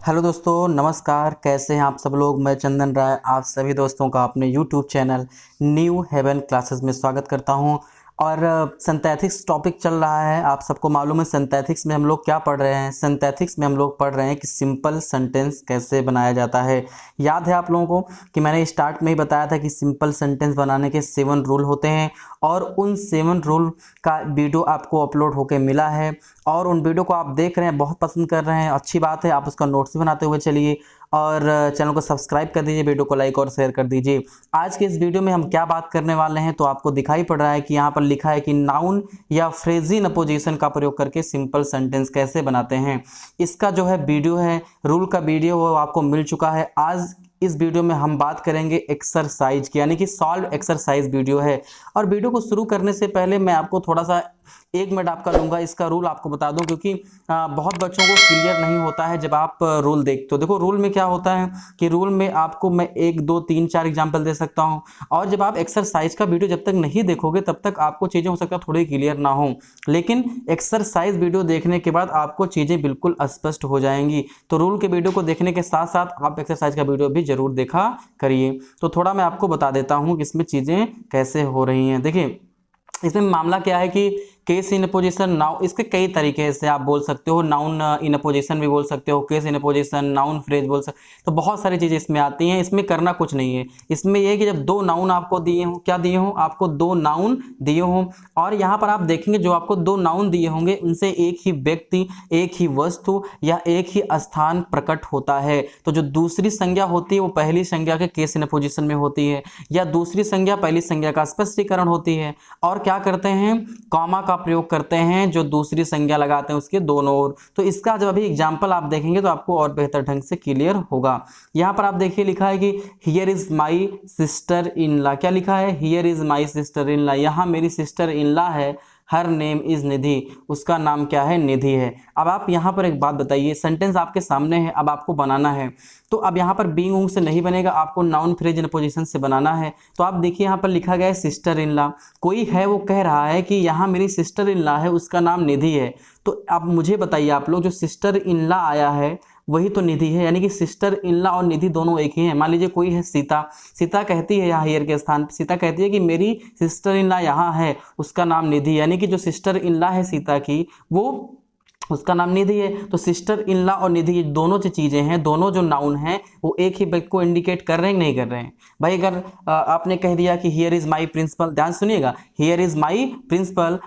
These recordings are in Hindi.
हेलो दोस्तों, नमस्कार। कैसे हैं आप सब लोग। मैं चंदन राय आप सभी दोस्तों का अपने YouTube channel New Heaven Classes में स्वागत करता हूं। और सिंथेटिक्स टॉपिक चल रहा है। आप सबको मालूम है सिंथेटिक्स में हम लोग क्या पढ़ रहे हैं। सिंथेटिक्स में हम लोग पढ़ रहे हैं कि सिंपल सेंटेंस कैसे बनाया जाता है। याद है आप लोगों को कि मैंने स्टार्ट में ही बताया था कि सिंपल सेंटेंस बनाने के 7 रूल होते हैं और उन 7 रूल का वीडियो आपको अपलोड होके मिला है और उन वीडियो को आप देख रहे हैं, बहुत पसंद कर रहे हैं। अच्छी बात है, आप उसका नोट्स भी बनाते हुए चलिए और चैनल को सब्सक्राइब कर दीजिए, वीडियो को लाइक और शेयर कर दीजिए। आज के इस वीडियो में हम क्या बात करने वाले हैं, तो आपको दिखाई पड़ रहा है कि यहाँ पर लिखा है कि नाउन या फ्रेजी नपोजिशन का प्रयोग करके सिंपल सेंटेंस कैसे बनाते हैं। इसका जो है वीडियो है, रूल का वीडियो, वो आपको मिल चुका है। आज इस वीडियो में हम बात करेंगे एक्सरसाइज की, यानी कि सॉल्व एक्सरसाइज वीडियो है। और वीडियो को शुरू करने से पहले मैं आपको थोड़ा सा 1 मिनट आपका लूँगा, इसका रूल आपको बता दूं, क्योंकि बहुत बच्चों को क्लियर नहीं होता है जब आप रूल देखते हो। देखो रूल में क्या होता है कि रूल में आपको मैं 1 2 3 4 एग्जाम्पल दे सकता हूं, और जब आप एक्सरसाइज का वीडियो जब तक नहीं देखोगे तब तक आपको चीज़ें हो सकता है थोड़ी क्लियर ना हो, लेकिन एक्सरसाइज वीडियो देखने के बाद आपको चीज़ें बिल्कुल स्पष्ट हो जाएंगी। तो रूल के वीडियो को देखने के साथ साथ आप एक्सरसाइज का वीडियो भी जरूर देखा करिए। तो थोड़ा मैं आपको बता देता हूँ कि इसमें चीज़ें कैसे हो रही हैं। देखिए इसमें मामला क्या है कि केस इन पोजीशन नाउ, इसके कई तरीके से आप बोल सकते हो। नाउन इन पोजीशन भी बोल सकते हो, case in position, noun phrase बोल सकते, तो बहुत सारी चीज़ें इसमें आती हैं। इसमें करना कुछ नहीं है। इसमें यह है कि जब 2 नाउन आपको दिए हों, क्या दिए हों, आपको 2 नाउन दिए हों, और यहाँ पर आप देखेंगे जो आपको 2 नाउन दिए होंगे उनसे एक ही व्यक्ति, एक ही वस्तु या एक ही स्थान प्रकट होता है। तो जो दूसरी संज्ञा होती है वो पहली संज्ञा के केस इन पोजीशन में होती है, या दूसरी संज्ञा पहली संज्ञा का स्पष्टीकरण होती है। और क्या करते हैं, कॉमा का प्रयोग करते हैं, जो दूसरी संज्ञा लगाते हैं उसके दोनों ओर। तो इसका जब अभी एग्जाम्पल आप देखेंगे तो आपको और बेहतर ढंग से क्लियर होगा। यहाँ पर आप देखिए लिखा है कि here is my sister in law. क्या लिखा है, here is my sister in law. यहाँ मेरी सिस्टर इन लॉ है, हर नेम इज निधि, उसका नाम क्या है, निधि है। अब आप यहाँ पर एक बात बताइए, सेंटेंस आपके सामने है, अब आपको बनाना है। तो अब यहाँ पर बीइंग उंग से नहीं बनेगा, आपको नाउन फ्रेज इन पोजीशन से बनाना है। तो आप देखिए यहाँ पर लिखा गया है सिस्टर इन लॉ। कोई है वो कह रहा है कि यहाँ मेरी सिस्टर इन लॉ है, उसका नाम निधि है। तो अब मुझे बताइए आप लोग, जो सिस्टर इन लॉ आया है वही तो निधि है, यानी कि सिस्टर इन लॉ और निधि दोनों एक ही हैं। मान लीजिए कोई है सीता, सीता कहती है यहाँ हियर के स्थान पर, सीता कहती है कि मेरी सिस्टर इन लॉ यहाँ है, उसका नाम निधि, यानी कि जो सिस्टर इन लॉ है सीता की, वो उसका नाम निधि है। तो सिस्टर इन लॉ और निधि दोनों जो चीज़ें हैं, दोनों जो नाउन हैं, वो एक ही व्यक्ति को इंडिकेट कर रहे हैं कि नहीं कर रहे हैं। भाई अगर आपने कह दिया कि हियर इज माई प्रिंसिपल, ध्यान सुनिएगा, here is my principal,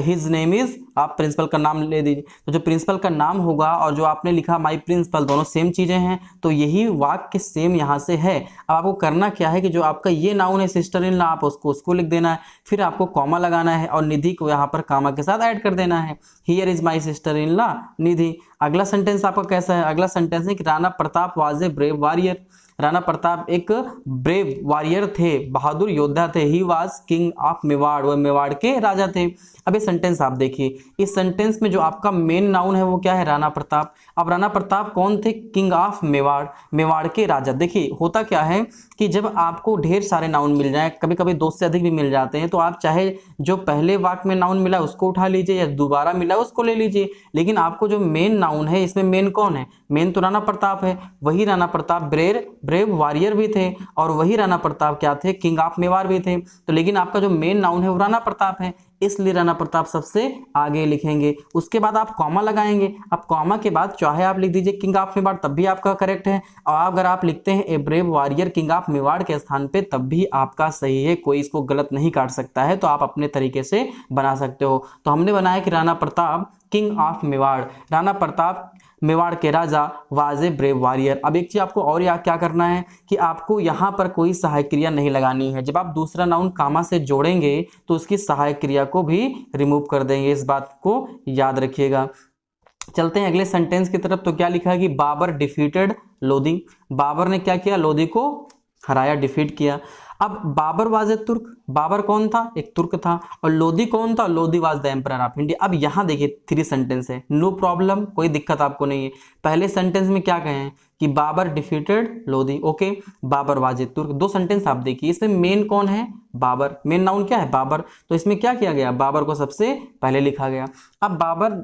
his name is, आप प्रिंसिपल का नाम ले दीजिए, तो जो प्रिंसिपल का नाम होगा और जो आपने लिखा माई प्रिंसिपल, दोनों सेम चीज़ें हैं, तो यही वाक्य सेम यहाँ से है। अब आपको करना क्या है कि जो आपका ये नाउन है सिस्टर इन लॉ, आप उसको लिख देना है, फिर आपको कॉमा लगाना है और निधि को यहाँ पर कॉमा के साथ ऐड कर देना है। Here is my sister in law Nidhi. अगला सेंटेंस आपका कैसा है, अगला सेंटेंस है कि Rana Pratap was a brave warrior. Rana Pratap एक ब्रेव वॉरियर थे, बहादुर योद्धा थे। He was king of Mewar, वह मेवाड़ के राजा थे। अब ये सेंटेंस आप देखिए, इस सेंटेंस में जो आपका मेन नाउन है वो क्या है, राणा प्रताप। अब राणा प्रताप कौन थे, किंग ऑफ मेवाड़, मेवाड़ के राजा। देखिए होता क्या है कि जब आपको ढेर सारे नाउन मिल जाएं, कभी कभी 2 से अधिक भी मिल जाते हैं, तो आप चाहे जो पहले वाक्य में नाउन मिला उसको उठा लीजिए या दोबारा मिला उसको ले लीजिए, लेकिन आपको जो मेन नाउन है, इसमें मेन कौन है, मेन तो राणा प्रताप है। वही राणा प्रताप ब्रेव वॉरियर भी थे, और वही राणा प्रताप क्या थे, किंग ऑफ मेवाड़ भी थे। तो लेकिन आपका जो मेन नाउन है वो राणा प्रताप है, इसलिए राणा प्रताप सबसे आगे लिखेंगे। उसके बाद आप कॉमा लगाएंगे। अब कॉमा के बाद चाहे आप लिख दीजिए किंग ऑफ मेवाड़, तब भी आपका करेक्ट है, और अगर आप लिखते हैं ए brave warrior king of Mewar के स्थान पे, तब भी आपका सही है, कोई इसको गलत नहीं काट सकता है। तो आप अपने तरीके से बना सकते हो। तो हमने बनाया कि राणा प्रताप किंग ऑफ मेवाड़, राणा प्रताप मेवाड़ के राजा, वाज ए ब्रेव वॉरियर। अब एक चीज आपको और क्या करना है कि आपको यहाँ पर कोई सहायक क्रिया नहीं लगानी है। जब आप दूसरा नाउन कामा से जोड़ेंगे तो उसकी सहायक क्रिया को भी रिमूव कर देंगे, इस बात को याद रखिएगा। चलते हैं अगले सेंटेंस की तरफ। तो क्या लिखा है कि बाबर डिफीटेड लोधी। बाबर ने क्या किया, लोधी को हराया, डिफीट किया। अब बाबर वाज ए तुर्क, बाबर कौन था, एक तुर्क था, और लोधी कौन था, Lodhi was the emperor of India. अब यहाँ देखिए 3 सेंटेंस है, नो प्रॉब्लम, कोई दिक्कत आपको नहीं है। पहले सेंटेंस में क्या कहें कि Babur defeated Lodi, okay, Babur was a Turk. 2 sentence आप देखिए, इसमें मेन कौन है, बाबर, मेन नाउन क्या है, बाबर। तो इसमें क्या किया गया, बाबर को सबसे पहले लिखा गया। अब बाबर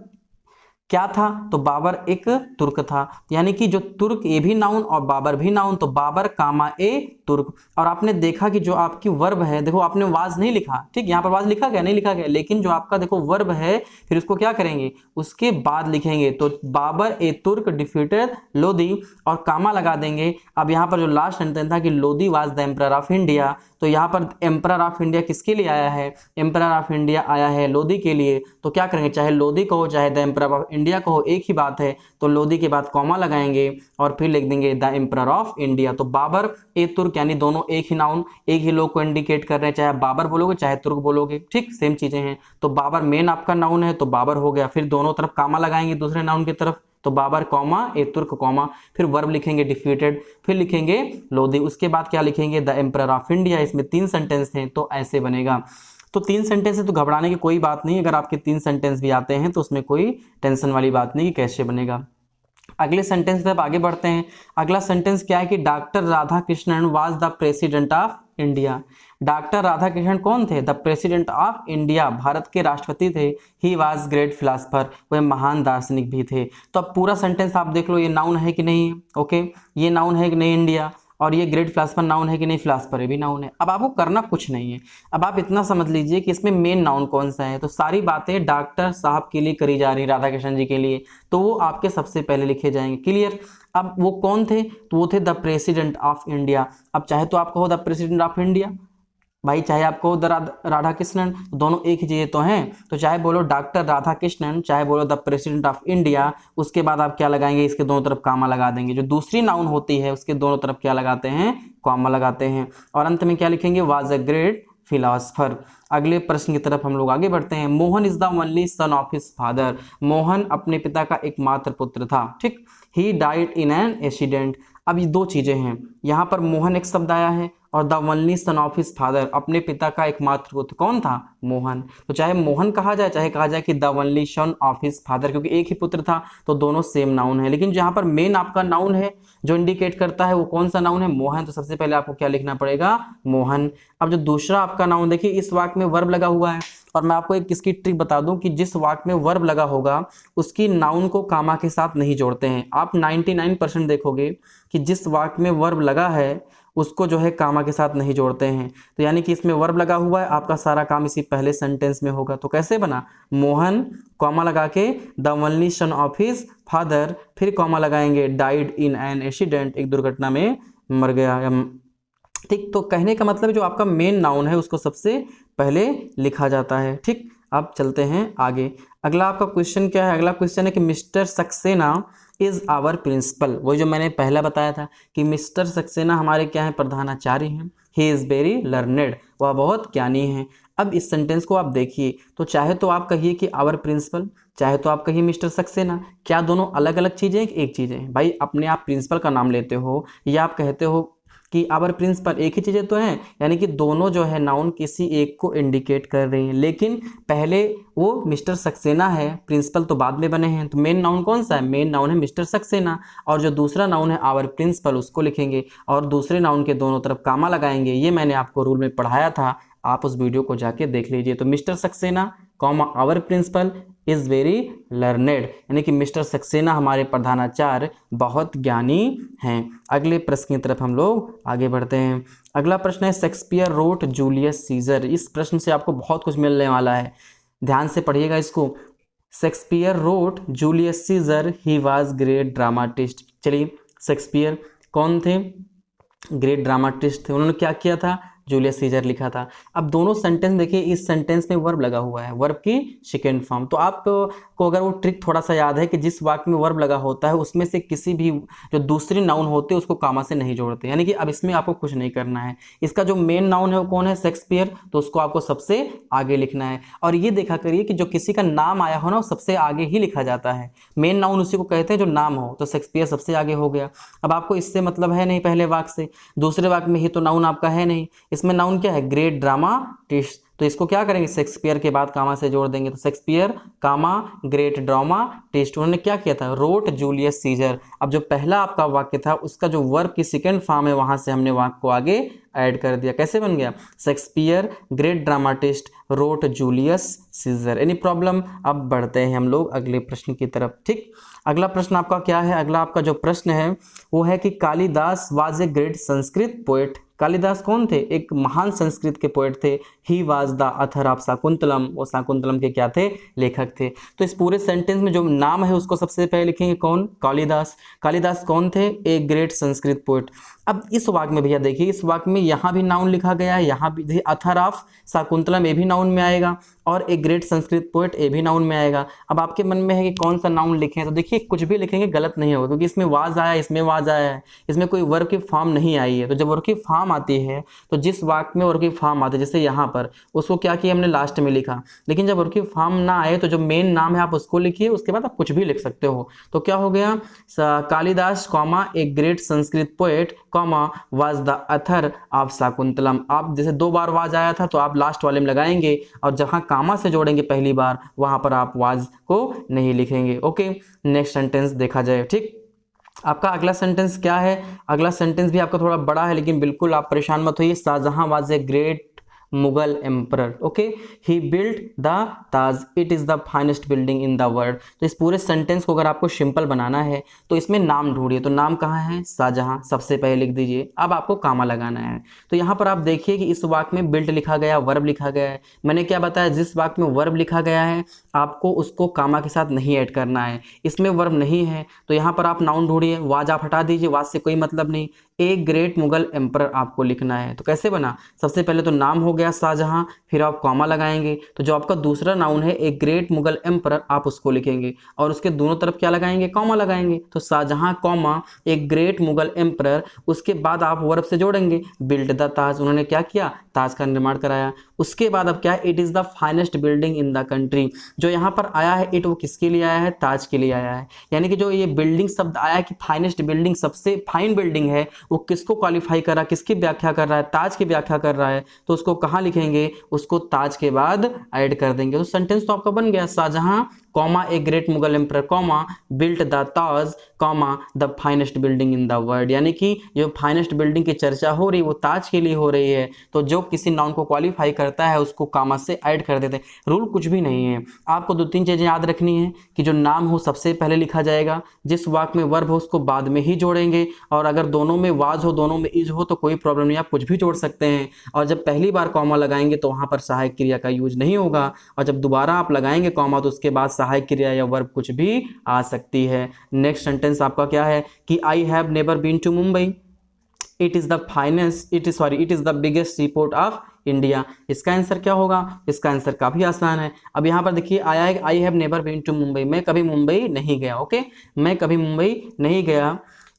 क्या था, तो बाबर एक तुर्क था, यानी कि जो तुर्क ये भी नाउन और बाबर भी नाउन, तो बाबर कामा ए तुर्क। और आपने देखा कि जो आपकी वर्ब है, देखो आपने वाज नहीं लिखा, ठीक, यहाँ पर वाज लिखा गया नहीं लिखा गया, लेकिन जो आपका देखो वर्ब है फिर उसको क्या करेंगे, उसके बाद लिखेंगे, तो बाबर ए तुर्क डिफीटेड लोदी और कामा लगा देंगे। अब यहाँ पर जो लास्ट सेंटेंस था कि Lodi was the emperor of India, तो यहाँ पर एम्परर ऑफ इंडिया किसके लिए आया है, एम्परर ऑफ इंडिया आया है लोदी के लिए, तो क्या करेंगे, चाहे लोदी कहो चाहे द एम्परर ऑफ इंडिया कहो एक ही बात है, तो लोदी के बाद कॉमा लगाएंगे और फिर लिख देंगे द एम्परर ऑफ इंडिया। तो बाबर ए तुर्क यानी दोनों एक ही नाउन एक ही लोग को इंडिकेट कर रहे हैं, चाहे आप बाबर बोलोगे चाहे तुर्क बोलोगे, ठीक सेम चीजें हैं। तो बाबर मेन आपका नाउन है तो बाबर हो गया, फिर दोनों तरफ कामा लगाएंगे दूसरे नाउन की तरफ, तो बाबर कॉमा ए तुर्क कॉमा, फिर वर्ब लिखेंगे डिफीटेड, फिर लिखेंगे लोदी, उसके बाद क्या लिखेंगे द एम्परर ऑफ इंडिया। इसमें 3 सेंटेंस हैं तो ऐसे बनेगा। तो 3 सेंटेंस है तो घबराने की कोई बात नहीं, अगर आपके 3 सेंटेंस भी आते हैं तो उसमें कोई टेंशन वाली बात नहीं कि कैसे बनेगा। अगले सेंटेंस पे आगे बढ़ते हैं। अगला सेंटेंस क्या है कि doctor Radha Krishnan was the president of India. Doctor Radha Krishnan कौन थे, the president of India, Bharat के राष्ट्रपति थे। ही वाज ग्रेट फिलासफर, वह महान दार्शनिक भी थे। तो अब पूरा सेंटेंस आप देख लो, ये नाउन है कि नहीं, ओके ये नाउन है कि नहीं इंडिया, और ये ग्रेट फिलासफर नाउन है कि नहीं, फिलासफर भी नाउन है। अब आपको करना कुछ नहीं है, अब आप इतना समझ लीजिए कि इसमें मेन नाउन कौन सा है, तो सारी बातें डॉक्टर साहब के लिए करी जा रही, राधा कृष्णन जी के लिए, तो वो आपके सबसे पहले लिखे जाएंगे, क्लियर। अब वो कौन थे, तो वो थे द प्रेसिडेंट ऑफ इंडिया। अब चाहे तो आप कहो द प्रेसिडेंट ऑफ इंडिया भाई, चाहे आप कहो राधा कृष्णन, दोनों एक ही चीजें तो हैं, तो चाहे बोलो डॉक्टर राधा कृष्णन चाहे बोलो द प्रेसिडेंट ऑफ इंडिया, उसके बाद आप क्या लगाएंगे, इसके दोनों तरफ कामा लगा देंगे। जो दूसरी नाउन होती है उसके दोनों तरफ क्या लगाते हैं, कॉमा लगाते हैं, और अंत में क्या लिखेंगे, वाज अ ग्रेट फिलासफर। अगले प्रश्न की तरफ हम लोग आगे बढ़ते हैं। Mohan is the only son of his father. Mohan अपने पिता का एकमात्र पुत्र था, ठीक। He died in an accident. अब ये 2 चीजें हैं, यहाँ पर मोहन एक शब्द आया है और the only son of his father, अपने पिता का एकमात्र पुत्र कौन था, मोहन। तो चाहे मोहन कहा जाए चाहे कहा जाए कि the only son of his father, क्योंकि एक ही पुत्र था तो दोनों सेम नाउन है। लेकिन जहां पर मेन आपका नाउन है जो इंडिकेट करता है वो कौन सा नाउन है, मोहन, तो सबसे पहले आपको क्या लिखना पड़ेगा, मोहन। अब जो दूसरा आपका नाउन देखिए, इस वाक्य में वर्ब लगा हुआ है, और मैं आपको एक किसकी ट्रिक बता दूं कि जिस वाक्य में वर्ब लगा होगा उसकी नाउन को कामा के साथ नहीं जोड़ते हैं। आप 99% देखोगे कि जिस वाक्य में वर्ब लगा है उसको जो है कामा के साथ नहीं जोड़ते हैं, तो यानी कि इसमें वर्ब लगा हुआ है, आपका सारा काम इसी पहले सेंटेंस में होगा। तो कैसे बना, मोहन कॉमा लगा के the only son of his father, फिर कॉमा लगाएंगे डाइड इन एन एक्सीडेंट, एक दुर्घटना में मर गया, ठीक। तो कहने का मतलब जो आपका मेन नाउन है उसको सबसे पहले लिखा जाता है, ठीक। अब चलते हैं आगे। अगला आपका क्वेश्चन क्या है, अगला क्वेश्चन है कि mister Saxena is our principal. वही जो मैंने पहला बताया था कि मिस्टर सक्सेना हमारे क्या है, प्रधानाचार्य हैं। ही इज वेरी लर्नेड, वह बहुत ज्ञानी है। अब इस सेंटेंस को आप देखिए, तो चाहे तो आप कहिए कि आवर प्रिंसिपल, चाहे तो आप कहिए मिस्टर सक्सेना, क्या दोनों अलग अलग चीजें हैं कि एक चीज है। भाई अपने आप प्रिंसिपल का नाम लेते हो या आप कहते हो कि आवर प्रिंसिपल, एक ही चीजें तो हैं, यानी कि दोनों जो है नाउन किसी एक को इंडिकेट कर रही हैं। लेकिन पहले वो मिस्टर सक्सेना है, प्रिंसिपल तो बाद में बने हैं, तो मेन नाउन कौन सा है, मेन नाउन है मिस्टर सक्सेना, और जो दूसरा नाउन है आवर प्रिंसिपल उसको लिखेंगे और दूसरे नाउन के दोनों तरफ कामा लगाएंगे। ये मैंने आपको रूल में पढ़ाया था, आप उस वीडियो को जाके देख लीजिए। तो mister Saxena comma our principal is very learned, यानी कि मिस्टर सक्सेना हमारे प्रधानाचार्य बहुत ज्ञानी हैं। अगले प्रश्न की तरफ हम लोग आगे बढ़ते हैं। अगला प्रश्न है शेक्सपियर रोट जूलियस सीजर। इस प्रश्न से आपको बहुत कुछ मिलने वाला है, ध्यान से पढ़िएगा इसको। Shakespeare wrote Julius Caesar, he was great dramatist. चलिए, शेक्सपियर कौन थे, ग्रेट ड्रामाटिस्ट थे। उन्होंने क्या किया था, जूलियस सीजर लिखा था। अब दोनों सेंटेंस देखिए, इस सेंटेंस में वर्ब लगा हुआ है, वर्ब की सेकेंड फॉर्म। तो आपको अगर वो ट्रिक थोड़ा सा याद है कि जिस वाक्य में वर्ब लगा होता है उसमें से किसी भी जो दूसरी नाउन होते हैं उसको कामा से नहीं जोड़ते, यानी कि अब इसमें आपको कुछ नहीं करना है। इसका जो मेन नाउन है वो कौन है, शेक्सपियर, तो उसको आपको सबसे आगे लिखना है। और ये देखा करिए कि जो किसी का नाम आया हो ना वो सबसे आगे ही लिखा जाता है। मेन नाउन उसी को कहते हैं जो नाम हो, तो शेक्सपियर सबसे आगे हो गया। अब आपको इससे मतलब है नहीं पहले वाक्य से, दूसरे वाक्य में ही तो नाउन आपका है नहीं। इसमें नाउन क्या है, ग्रेट ड्रामाटिस्ट, तो इसको क्या करेंगे, शेक्सपियर के बाद कामा से जोड़ देंगे। तो शेक्सपियर कामा ग्रेट ड्रामाटिस्ट, उन्होंने क्या किया था, रोट जूलियस सीजर। अब जो पहला आपका वाक्य था उसका जो वर्ब की सेकेंड फॉर्म है वहां से हमने वाक्य को आगे ऐड कर दिया। कैसे बन गया, Shakespeare great dramatist wrote Julius Caesar. Any problem? अब बढ़ते हैं हम लोग अगले प्रश्न की तरफ। ठीक, अगला प्रश्न आपका क्या है? अगला आपका जो प्रश्न है वो है कि Kalidas was a great Sanskrit poet. Kalidas कौन थे? एक महान संस्कृत के पोएट थे। He was the author of Shakuntalam, वो शाकुंतलम के क्या थे? लेखक थे। तो इस पूरे सेंटेंस में जो नाम है उसको सबसे पहले लिखेंगे कौन? कालिदास। कालिदास कौन थे? ए ग्रेट संस्कृत पोएट। अब इस वाक्य में भैया देखिए, इस वाक्य में यहाँ भी नाउन लिखा गया है, यहाँ भी अथर ऑफ शाकुंतलम ये भी नाउन में आएगा और एक ग्रेट संस्कृत पोएट ये भी नाउन में आएगा। अब आपके मन में है कि कौन सा नाउन लिखें, तो देखिए कुछ भी लिखेंगे गलत नहीं होगा, क्योंकि इसमें वाज आया, इसमें वाज आया है, इसमें कोई वर्ब की फॉर्म नहीं आई है। तो जब वर्ब की फॉर्म आती है तो जिस वाक्य में वर्ब की फॉर्म आती है, जैसे यहाँ पर, उसको क्या किया हमने? लास्ट में लिखा। लेकिन जब वर्ब की फॉर्म ना आए तो जो मेन नाम है आप उसको लिखिए, उसके बाद आप कुछ भी लिख सकते हो। तो क्या हो गया? Kalidas comma a great Sanskrit poet comma was the author of Shakuntalam. आप जैसे 2 बार वाज आया था तो आप लास्ट वाले में लगाएंगे और जहां कामा से जोड़ेंगे पहली बार वहां पर आप वाज को नहीं लिखेंगे। ओके, नेक्स्ट सेंटेंस देखा जाए। ठीक, आपका अगला सेंटेंस क्या है? अगला सेंटेंस भी आपका थोड़ा बड़ा है, लेकिन बिल्कुल आप परेशान मत होइए। Shahjahan was a great Mughal emperor. Okay, he built the Taj, it is the finest building in the world. तो इस पूरे सेंटेंस को अगर आपको सिंपल बनाना है तो इसमें नाम ढूंढिए। तो नाम कहाँ है? शाहजहां, सबसे पहले लिख दीजिए। अब आपको कामा लगाना है। तो यहाँ पर आप देखिए कि इस वाक्य में बिल्ट लिखा गया, वर्ब लिखा गया है। मैंने क्या बताया? जिस वाक्य में वर्ब लिखा गया है आपको उसको कामा के साथ नहीं ऐड करना है। इसमें वर्ब नहीं है तो यहाँ पर आप नाउन ढूंढिए। वाज आप हटा दीजिए, वाज से कोई मतलब नहीं। ए ग्रेट मुगल एम्परर आपको लिखना है। तो कैसे बना? सबसे पहले तो नाम हो गया शाहजहां, फिर आप कॉमा लगाएंगे तो जो आपका दूसरा नाउन है ए ग्रेट मुगल एम्परर आप उसको लिखेंगे और उसके दोनों तरफ क्या लगाएंगे? कॉमा लगाएंगे। तो Shahjahan comma a great Mughal emperor, उसके बाद आप वर्ब से जोड़ेंगे बिल्ड द ताज, उन्होंने क्या किया? ताज का निर्माण कराया। उसके बाद अब क्या है? It is the finest building in the country. जो यहाँ पर आया है इट, वो किसके लिए आया है? ताज के लिए आया है। यानी कि जो ये बिल्डिंग शब्द आया है कि फाइनेस्ट बिल्डिंग, सबसे फाइन बिल्डिंग है, वो किसको क्वालिफाई कर रहा है? किसकी व्याख्या कर रहा है? ताज की व्याख्या कर रहा है। तो उसको कहाँ लिखेंगे? उसको ताज के बाद ऐड कर देंगे। तो सेंटेंस तो आपका बन गया, Shahjahan comma a great Mughal emperor comma built the Taj comma the finest building in the world. यानी कि जो फाइनेस्ट बिल्डिंग की चर्चा हो रही है वो ताज के लिए हो रही है। तो जो किसी नाउन को क्वालिफाई करता है उसको कामा से ऐड कर देते हैं। रूल कुछ भी नहीं है, आपको 2-3 चीज़ें याद रखनी है कि जो नाम हो सबसे पहले लिखा जाएगा, जिस वाक्य में वर्ब हो उसको बाद में ही जोड़ेंगे, और अगर दोनों में वाज हो दोनों में इज हो तो कोई प्रॉब्लम नहीं, आप कुछ भी जोड़ सकते हैं। और जब पहली बार कॉमा लगाएंगे तो वहाँ पर सहायक क्रिया का यूज नहीं होगा, और जब दोबारा आप लगाएंगे कॉमा तो उसके बाद सहायक क्रिया या वर्ब कुछ भी आ सकती है। नेक्स्ट सेंटेंस आपका क्या है कि I have never been to Mumbai, it is the biggest seaport of India. इसका आंसर क्या होगा? इसका आंसर काफी आसान है। अब यहाँ पर देखिए आया है I have never been to Mumbai, मैं कभी मुंबई नहीं गया। ओके, मैं कभी मुंबई नहीं गया।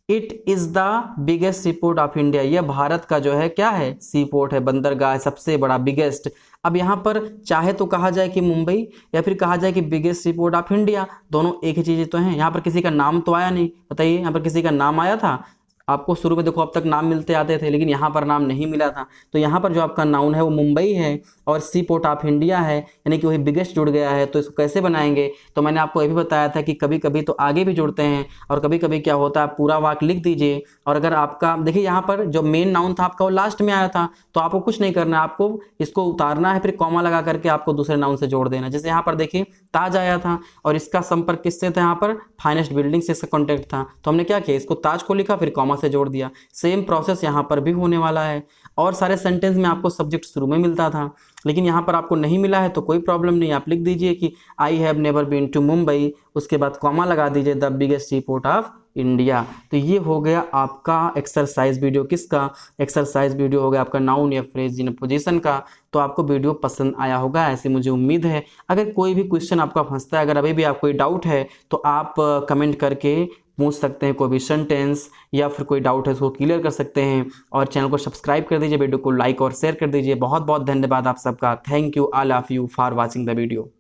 It is the biggest seaport of India, यह भारत का जो है क्या है? सीपोर्ट है, बंदरगाह है, सबसे बड़ा, बिगेस्ट। अब यहाँ पर चाहे तो कहा जाए कि मुंबई या फिर कहा जाए कि बिगेस्ट सीपोर्ट ऑफ इंडिया, दोनों एक ही चीज़ तो हैं। यहाँ पर किसी का नाम तो आया नहीं, बताइए यहाँ पर किसी का नाम आया था? आपको शुरू में देखो अब तक नाम मिलते आते थे, लेकिन यहाँ पर नाम नहीं मिला था। तो यहाँ पर जो आपका नाउन है वो मुंबई है और सी पोर्ट ऑफ इंडिया है, यानी कि वही बिगेस्ट जुड़ गया है। तो इसको कैसे बनाएंगे? तो मैंने आपको ये भी बताया था कि कभी कभी तो आगे भी जुड़ते हैं और कभी कभी क्या होता है, पूरा वाक्य लिख दीजिए। और अगर आपका देखिए यहाँ पर जो मेन नाउन था आपका वो लास्ट में आया था, तो आपको कुछ नहीं करना है, आपको इसको उतारना है, फिर कॉमा लगा करके आपको दूसरे नाउन से जोड़ देना। जैसे यहाँ पर देखिए ताज आया था और इसका संपर्क किससे था? यहाँ पर फाइनेस्ट बिल्डिंग से इसका कॉन्टेक्ट था, तो हमने क्या किया, इसको ताज को लिखा फिर कॉमा से जोड़ दिया। सेम प्रोसेस यहाँ पर भी होने वाला है। और सारे सेंटेंस में आपको सब्जेक्ट शुरू में मिलता था, लेकिन यहाँ पर आपको नहीं मिला है तो कोई प्रॉब्लम नहीं, आप लिख दीजिए कि I have never been to Mumbai, उसके बाद कॉमा लगा दीजिए the biggest sea port of India. तो ये हो गया आपका एक्सरसाइज वीडियो। किसका एक्सरसाइज वीडियो? हो गया आपका नाउन या फ्रेज इन पोजीशन का। तो आपको वीडियो पसंद आया होगा ऐसे मुझे उम्मीद है। अगर कोई भी क्वेश्चन आपका फंसता है, अगर अभी भी आप कोई डाउट है तो आप कमेंट करके पूछ सकते हैं, कोई भी सेंटेंस या फिर कोई डाउट है उसको क्लियर कर सकते हैं। और चैनल को सब्सक्राइब कर दीजिए, वीडियो को लाइक और शेयर कर दीजिए। बहुत बहुत धन्यवाद आप सबका। Thank you all of you for watching the video.